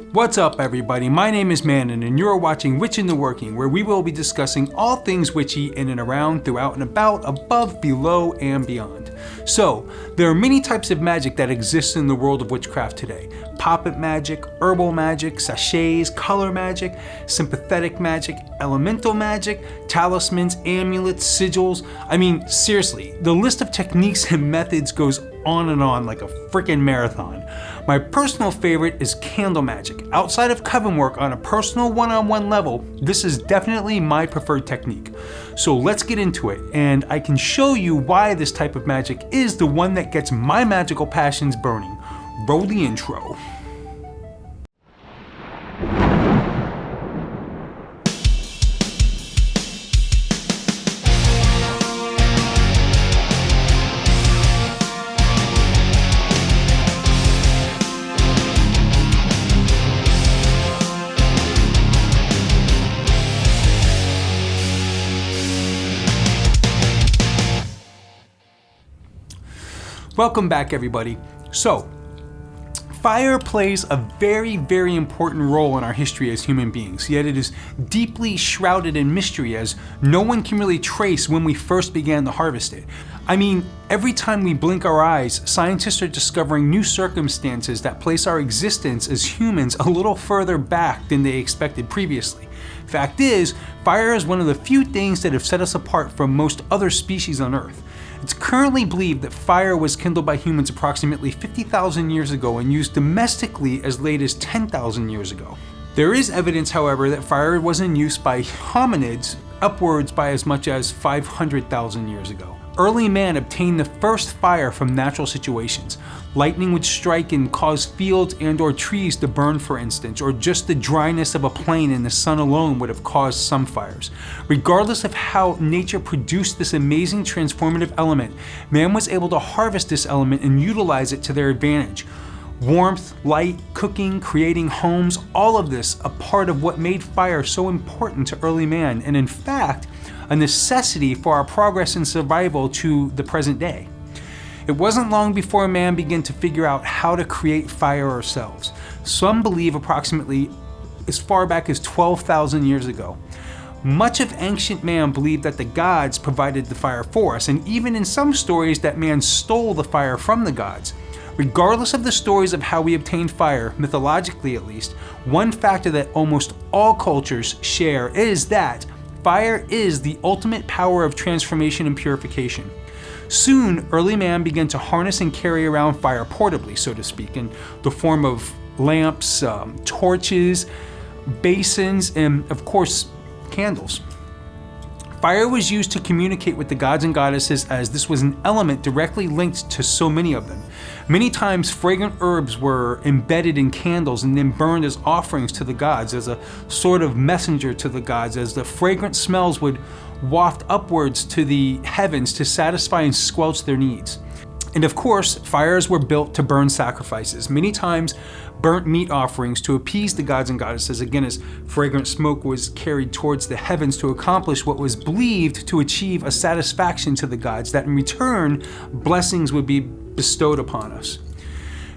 What's up everybody, my name is Mannun and you're watching Witch in the Working, where we will be discussing all things witchy in and around, throughout and about, above, below, and beyond. So, there are many types of magic that exist in the world of witchcraft today. Poppet Magick, Herbal Magick, Sachets, Color Magick, Sympathetic Magick, Elemental Magick, Talismans, Amulets, Sigils. I mean, seriously, the list of techniques and methods goes on and on like a freaking marathon. My personal favorite is Candle Magick. Outside of coven work on a personal one-on-one level, this is definitely my preferred technique. So let's get into it, and I can show you why this type of magic is the one that gets my magical passions burning. Roll the intro. Welcome back everybody. So, fire plays a very, very important role in our history as human beings, yet it is deeply shrouded in mystery as no one can really trace when we first began to harvest it. I mean, every time we blink our eyes, scientists are discovering new circumstances that place our existence as humans a little further back than they expected previously. Fact is, fire is one of the few things that have set us apart from most other species on Earth. It's currently believed that fire was kindled by humans approximately 50,000 years ago and used domestically as late as 10,000 years ago. There is evidence, however, that fire was in use by hominids upwards by as much as 500,000 years ago. Early man obtained the first fire from natural situations. Lightning would strike and cause fields and or trees to burn, for instance, or just the dryness of a plain in the sun alone would have caused some fires. Regardless of how nature produced this amazing transformative element, man was able to harvest this element and utilize it to their advantage. Warmth, light, cooking, creating homes, all of this a part of what made fire so important to early man, and in fact, a necessity for our progress and survival to the present day. It wasn't long before man began to figure out how to create fire ourselves. Some believe approximately as far back as 12,000 years ago. Much of ancient man believed that the gods provided the fire for us, and even in some stories that man stole the fire from the gods. Regardless of the stories of how we obtained fire, mythologically at least, one factor that almost all cultures share is that fire is the ultimate power of transformation and purification. Soon, early man began to harness and carry around fire portably, so to speak, in the form of lamps, torches, basins, and of course, candles. Fire was used to communicate with the gods and goddesses, as this was an element directly linked to so many of them. Many times fragrant herbs were embedded in candles and then burned as offerings to the gods, as a sort of messenger to the gods, as the fragrant smells would waft upwards to the heavens to satisfy and squelch their needs. And of course, fires were built to burn sacrifices, many times burnt meat offerings to appease the gods and goddesses, again as fragrant smoke was carried towards the heavens to accomplish what was believed to achieve a satisfaction to the gods, that in return, blessings would be bestowed upon us.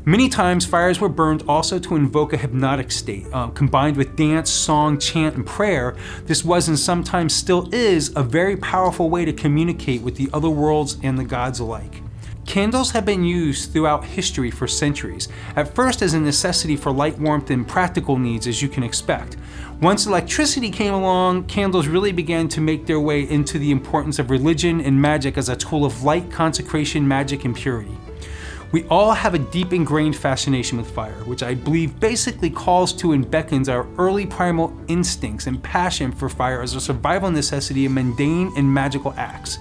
Many times, fires were burned also to invoke a hypnotic state. Combined with dance, song, chant, and prayer, this was and sometimes still is a very powerful way to communicate with the other worlds and the gods alike. Candles have been used throughout history for centuries, at first as a necessity for light, warmth, and practical needs, as you can expect. Once electricity came along, candles really began to make their way into the importance of religion and magic as a tool of light, consecration, magic, and purity. We all have a deep ingrained fascination with fire, which I believe basically calls to and beckons our early primal instincts and passion for fire as a survival necessity in mundane and magical acts.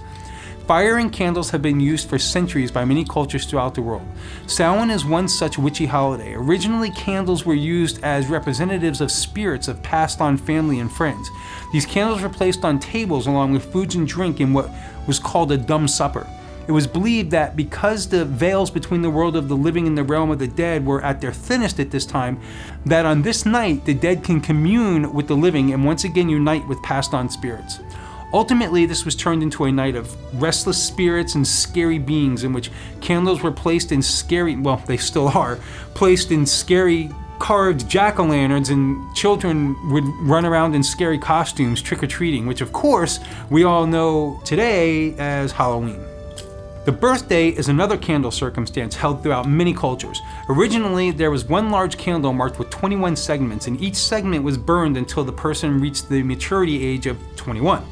Fire and candles have been used for centuries by many cultures throughout the world. Samhain is one such witchy holiday. Originally, candles were used as representatives of spirits of passed on family and friends. These candles were placed on tables along with foods and drink in what was called a dumb supper. It was believed that because the veils between the world of the living and the realm of the dead were at their thinnest at this time, that on this night the dead can commune with the living and once again unite with passed on spirits. Ultimately, this was turned into a night of restless spirits and scary beings in which candles were placed in scary, well, they still are, placed in scary carved jack-o'-lanterns and children would run around in scary costumes trick-or-treating, which of course we all know today as Halloween. The birthday is another candle circumstance held throughout many cultures. Originally, there was one large candle marked with 21 segments, and each segment was burned until the person reached the maturity age of 21.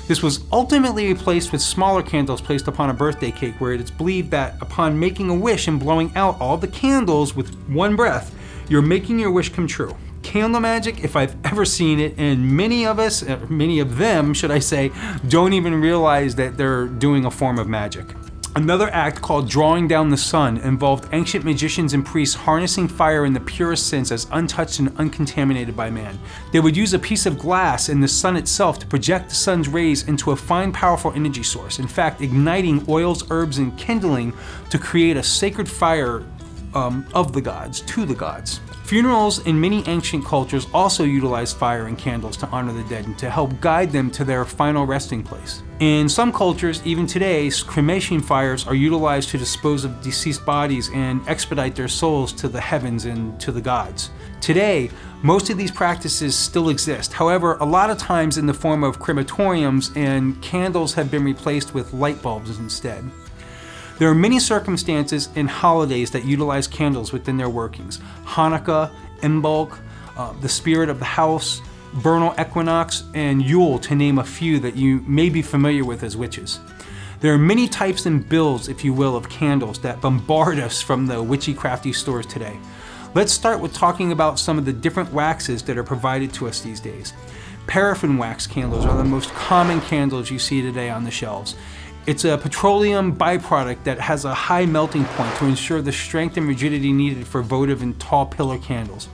This was ultimately replaced with smaller candles placed upon a birthday cake, where it is believed that upon making a wish and blowing out all the candles with one breath, you're making your wish come true. Candle magic, if I've ever seen it, and many of them, should I say, don't even realize that they're doing a form of magic. Another act called drawing down the sun involved ancient magicians and priests harnessing fire in the purest sense as untouched and uncontaminated by man. They would use a piece of glass and the sun itself to project the sun's rays into a fine, powerful energy source, in fact igniting oils, herbs, and kindling to create a sacred fire of the gods, to the gods. Funerals in many ancient cultures also utilized fire and candles to honor the dead and to help guide them to their final resting place. In some cultures, even today, cremation fires are utilized to dispose of deceased bodies and expedite their souls to the heavens and to the gods. Today, most of these practices still exist. However, a lot of times in the form of crematoriums, and candles have been replaced with light bulbs instead. There are many circumstances and holidays that utilize candles within their workings. Hanukkah, Imbolc, the spirit of the house, vernal equinox, and Yule, to name a few that you may be familiar with as witches. There are many types and builds, if you will, of candles that bombard us from the witchy-crafty stores today. Let's start with talking about some of the different waxes that are provided to us these days. Paraffin wax candles are the most common candles you see today on the shelves. It's a petroleum byproduct that has a high melting point to ensure the strength and rigidity needed for votive and tall pillar candles.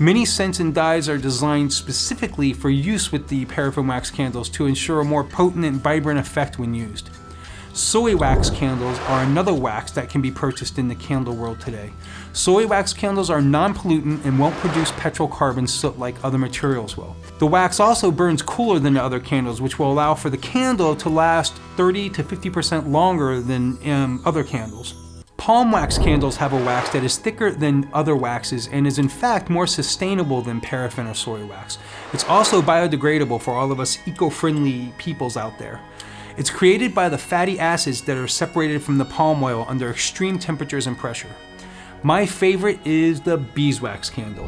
Many scents and dyes are designed specifically for use with the paraffin wax candles to ensure a more potent and vibrant effect when used. Soy wax candles are another wax that can be purchased in the candle world today. Soy wax candles are non-pollutant and won't produce petrocarbon soot like other materials will. The wax also burns cooler than the other candles, which will allow for the candle to last 30 to 50% longer than other candles. Palm wax candles have a wax that is thicker than other waxes and is in fact more sustainable than paraffin or soy wax. It's also biodegradable for all of us eco-friendly peoples out there. It's created by the fatty acids that are separated from the palm oil under extreme temperatures and pressure. My favorite is the beeswax candle.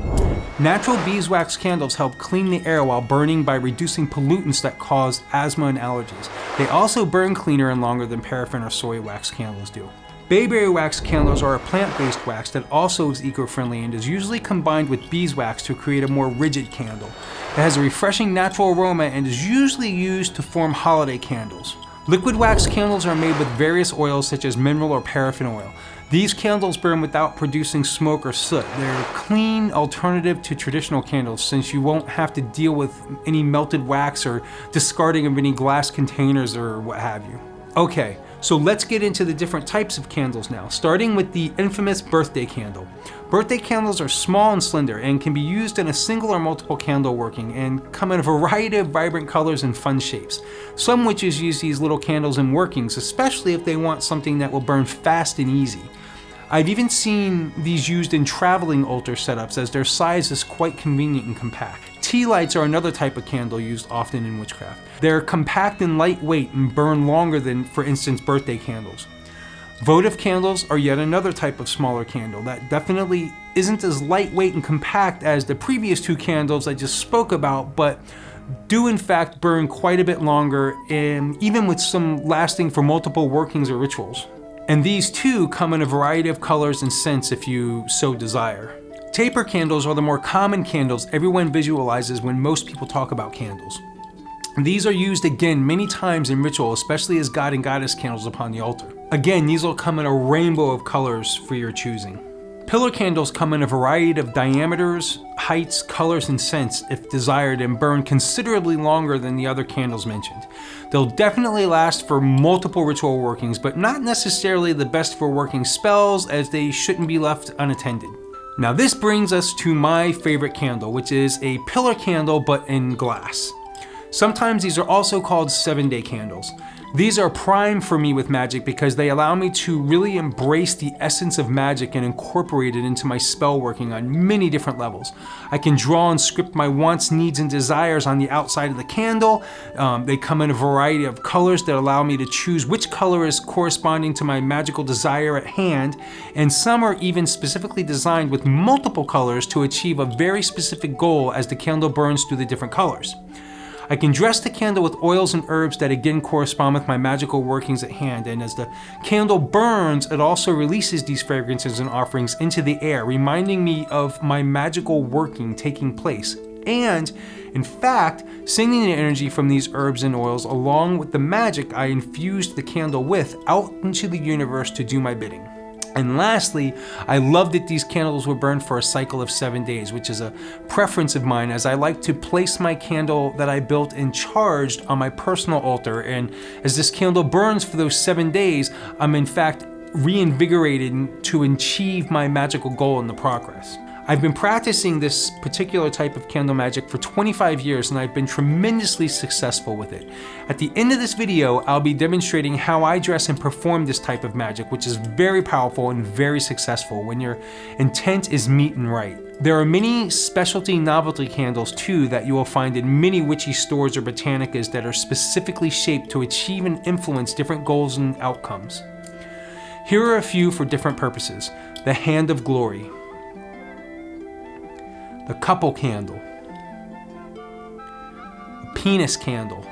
Natural beeswax candles help clean the air while burning by reducing pollutants that cause asthma and allergies. They also burn cleaner and longer than paraffin or soy wax candles do. Bayberry wax candles are a plant-based wax that also is eco-friendly and is usually combined with beeswax to create a more rigid candle. It has a refreshing natural aroma and is usually used to form holiday candles. Liquid wax candles are made with various oils such as mineral or paraffin oil. These candles burn without producing smoke or soot. They're a clean alternative to traditional candles since you won't have to deal with any melted wax or discarding of any glass containers or what have you. Okay, so let's get into the different types of candles now, starting with the infamous birthday candle. Birthday candles are small and slender and can be used in a single or multiple candle working and come in a variety of vibrant colors and fun shapes. Some witches use these little candles in workings, especially if they want something that will burn fast and easy. I've even seen these used in traveling altar setups as their size is quite convenient and compact. Tea lights are another type of candle used often in witchcraft. They're compact and lightweight and burn longer than, for instance, birthday candles. Votive candles are yet another type of smaller candle that definitely isn't as lightweight and compact as the previous two candles I just spoke about, but do in fact burn quite a bit longer, and even with some lasting for multiple workings or rituals. And these too come in a variety of colors and scents if you so desire. Taper candles are the more common candles everyone visualizes when most people talk about candles. These are used again many times in ritual, especially as god and goddess candles upon the altar. Again, these will come in a rainbow of colors for your choosing. Pillar candles come in a variety of diameters, heights, colors, and scents if desired, and burn considerably longer than the other candles mentioned. They'll definitely last for multiple ritual workings, but not necessarily the best for working spells, as they shouldn't be left unattended. Now this brings us to my favorite candle, which is a pillar candle but in glass. Sometimes these are also called 7-day candles. These are prime for me with magic because they allow me to really embrace the essence of magic and incorporate it into my spell working on many different levels. I can draw and script my wants, needs, and desires on the outside of the candle. They come in a variety of colors that allow me to choose which color is corresponding to my magical desire at hand, and some are even specifically designed with multiple colors to achieve a very specific goal as the candle burns through the different colors. I can dress the candle with oils and herbs that again correspond with my magical workings at hand, and as the candle burns, it also releases these fragrances and offerings into the air, reminding me of my magical working taking place. And, in fact, sending the energy from these herbs and oils along with the magic I infused the candle with out into the universe to do my bidding. And lastly, I love that these candles were burned for a cycle of 7 days, which is a preference of mine, as I like to place my candle that I built and charged on my personal altar. And as this candle burns for those 7 days, I'm in fact reinvigorated to achieve my magical goal in the progress. I've been practicing this particular type of candle magic for 25 years, and I've been tremendously successful with it. At the end of this video, I'll be demonstrating how I dress and perform this type of magic, which is very powerful and very successful when your intent is meet and right. There are many specialty novelty candles too that you will find in many witchy stores or botanicas that are specifically shaped to achieve and influence different goals and outcomes. Here are a few for different purposes. The Hand of Glory, the couple candle, a penis candle,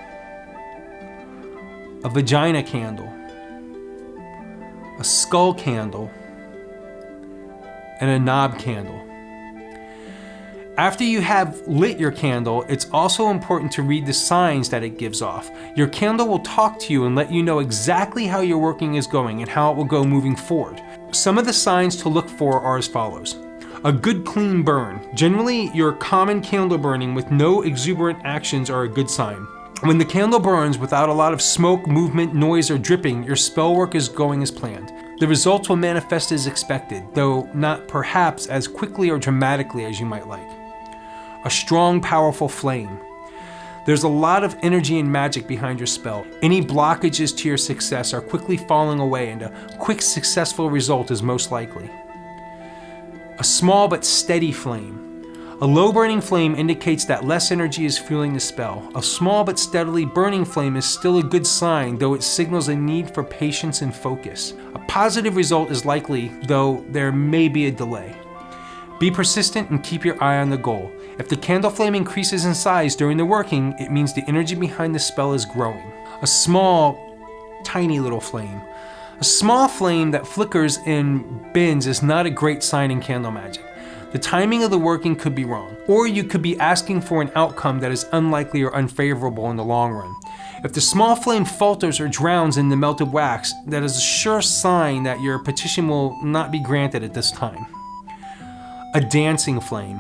a vagina candle, a skull candle, and a knob candle. After you have lit your candle, it's also important to read the signs that it gives off. Your candle will talk to you and let you know exactly how your working is going and how it will go moving forward. Some of the signs to look for are as follows. A good clean burn. Generally, your common candle burning with no exuberant actions are a good sign. When the candle burns without a lot of smoke, movement, noise, or dripping, your spell work is going as planned. The results will manifest as expected, though not perhaps as quickly or dramatically as you might like. A strong, powerful flame. There's a lot of energy and magic behind your spell. Any blockages to your success are quickly falling away, and a quick, successful result is most likely. A small but steady flame. A low burning flame indicates that less energy is fueling the spell. A small but steadily burning flame is still a good sign, though it signals a need for patience and focus. A positive result is likely, though there may be a delay. Be persistent and keep your eye on the goal. If the candle flame increases in size during the working, it means the energy behind the spell is growing. A small, tiny little flame. A small flame that flickers and bends is not a great sign in candle magic. The timing of the working could be wrong, or you could be asking for an outcome that is unlikely or unfavorable in the long run. If the small flame falters or drowns in the melted wax, that is a sure sign that your petition will not be granted at this time. A dancing flame.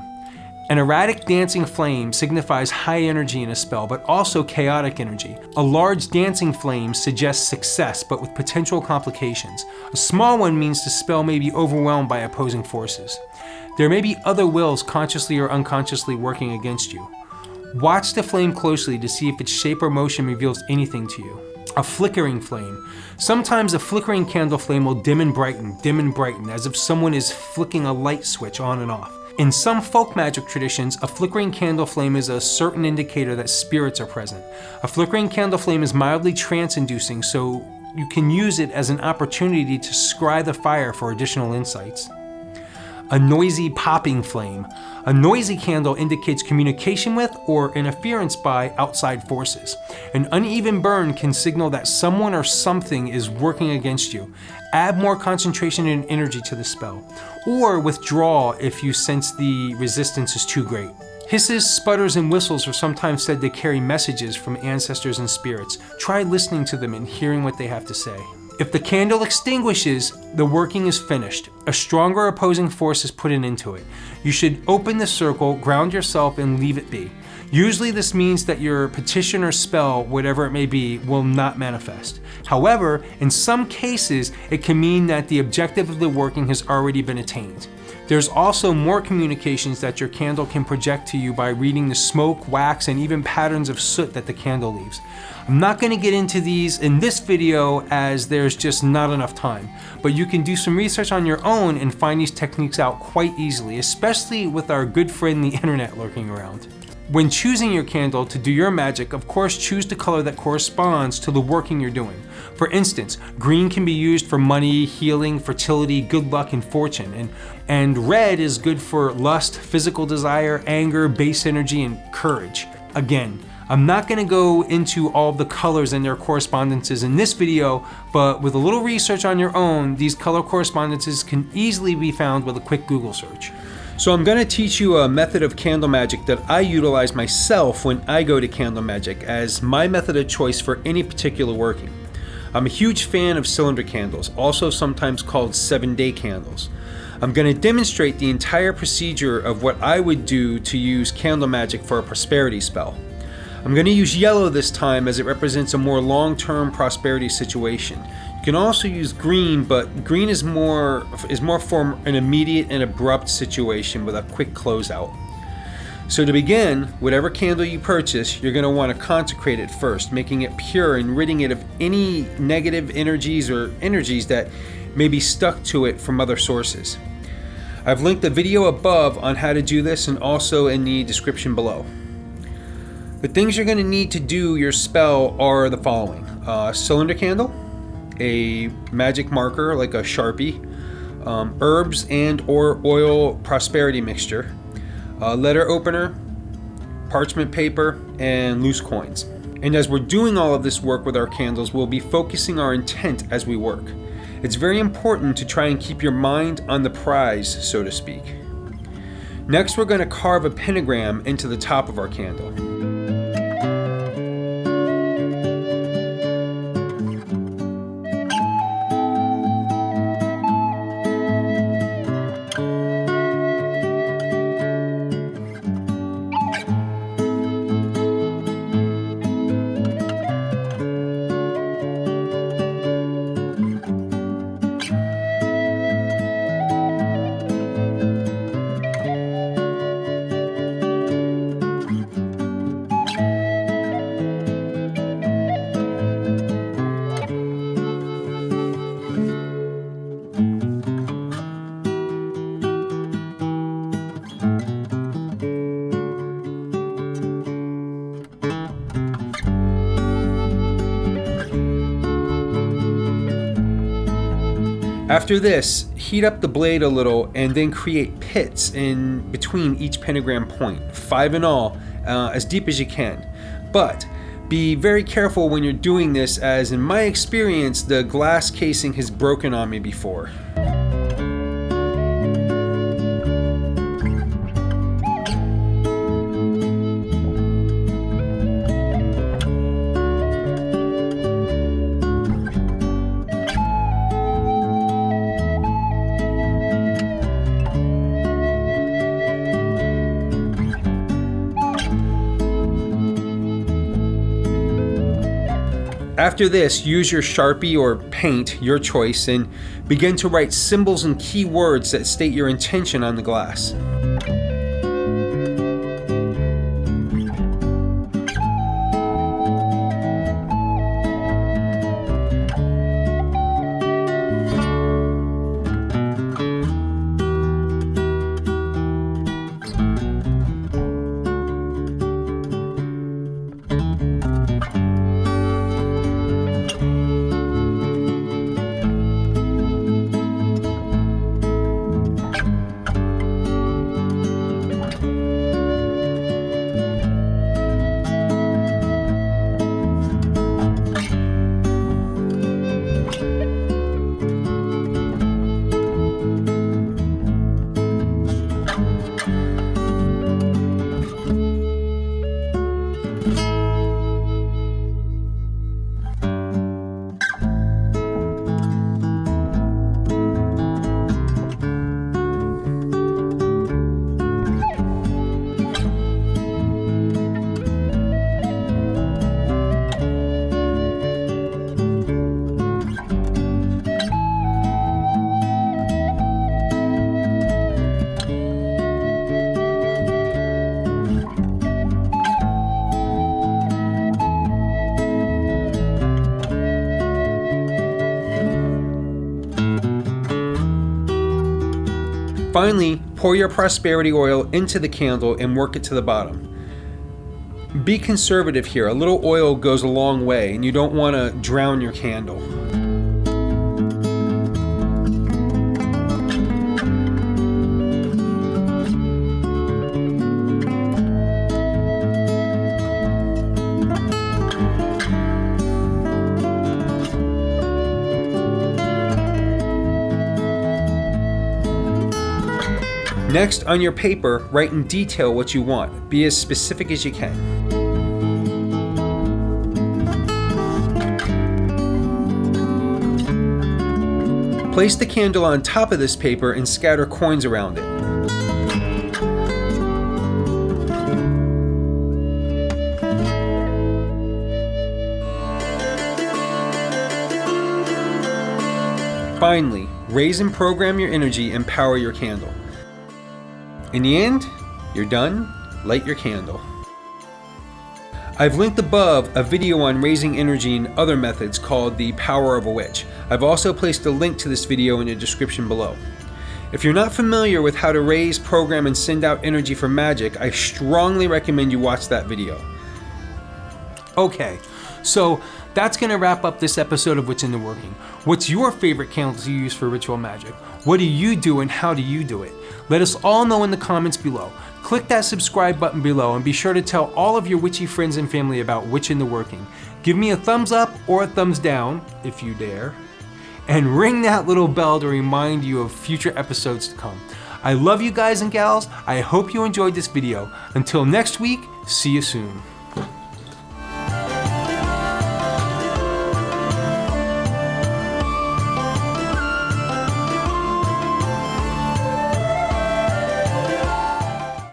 An erratic dancing flame signifies high energy in a spell, but also chaotic energy. A large dancing flame suggests success, but with potential complications. A small one means the spell may be overwhelmed by opposing forces. There may be other wills consciously or unconsciously working against you. Watch the flame closely to see if its shape or motion reveals anything to you. A flickering flame. Sometimes a flickering candle flame will dim and brighten, as if someone is flicking a light switch on and off. In some folk magic traditions, a flickering candle flame is a certain indicator that spirits are present. A flickering candle flame is mildly trance-inducing, so you can use it as an opportunity to scry the fire for additional insights. A noisy popping flame. A noisy candle indicates communication with or interference by outside forces. An uneven burn can signal that someone or something is working against you. Add more concentration and energy to the spell, or withdraw if you sense the resistance is too great. Hisses, sputters, and whistles are sometimes said to carry messages from ancestors and spirits. Try listening to them and hearing what they have to say. If the candle extinguishes, the working is finished. A stronger opposing force is put into it. You should open the circle, ground yourself, and leave it be. Usually this means that your petition or spell, whatever it may be, will not manifest. However, in some cases, it can mean that the objective of the working has already been attained. There's also more communications that your candle can project to you by reading the smoke, wax, and even patterns of soot that the candle leaves. I'm not going to get into these in this video as there's just not enough time, but you can do some research on your own and find these techniques out quite easily, especially with our good friend the internet lurking around. When choosing your candle to do your magic, of course choose the color that corresponds to the working you're doing. For instance, green can be used for money, healing, fertility, good luck, and fortune. And red is good for lust, physical desire, anger, base energy, and courage. Again, I'm not going to go into all the colors and their correspondences in this video, but with a little research on your own, these color correspondences can easily be found with a quick Google search. So I'm going to teach you a method of candle magic that I utilize myself when I go to Candle Magick as my method of choice for any particular working. I'm a huge fan of cylinder candles, also sometimes called 7-day candles. I'm going to demonstrate the entire procedure of what I would do to use Candle Magick for a prosperity spell. I'm going to use yellow this time as it represents a more long-term prosperity situation. You can also use green, but green is more for an immediate and abrupt situation with a quick closeout. So to begin, whatever candle you purchase, you're going to want to consecrate it first, making it pure and ridding it of any negative energies or energies that may be stuck to it from other sources. I've linked the video above on how to do this and also in the description below. The things you're going to need to do your spell are the following: cylinder candle, a magic marker like a Sharpie, herbs and or oil prosperity mixture, a letter opener, parchment paper, and loose coins. And as we're doing all of this work with our candles, we'll be focusing our intent as we work. It's very important to try and keep your mind on the prize, so to speak. Next, we're going to carve a pentagram into the top of our candle. After this, heat up the blade a little and then create pits in between each pentagram point, 5 in all, as deep as you can. But be very careful when you're doing this, as in my experience, the glass casing has broken on me before. After this, use your Sharpie or paint, your choice, and begin to write symbols and key words that state your intention on the glass. Finally, pour your prosperity oil into the candle and work it to the bottom. Be conservative here. A little oil goes a long way, and you don't want to drown your candle. Next, on your paper, write in detail what you want. Be as specific as you can. Place the candle on top of this paper and scatter coins around it. Finally, raise and program your energy and power your candle. In the end, you're done. Light your candle. I've linked above a video on raising energy and other methods called The Power of a Witch. I've also placed a link to this video in the description below. If you're not familiar with how to raise, program, and send out energy for magic, I strongly recommend you watch that video. Okay, so that's going to wrap up this episode of What's in the Working. What's your favorite candles you use for ritual magic? What do you do and how do you do it? Let us all know in the comments below. Click that subscribe button below and be sure to tell all of your witchy friends and family about What's in the Working. Give me a thumbs up or a thumbs down, if you dare. And ring that little bell to remind you of future episodes to come. I love you guys and gals. I hope you enjoyed this video. Until next week, see you soon.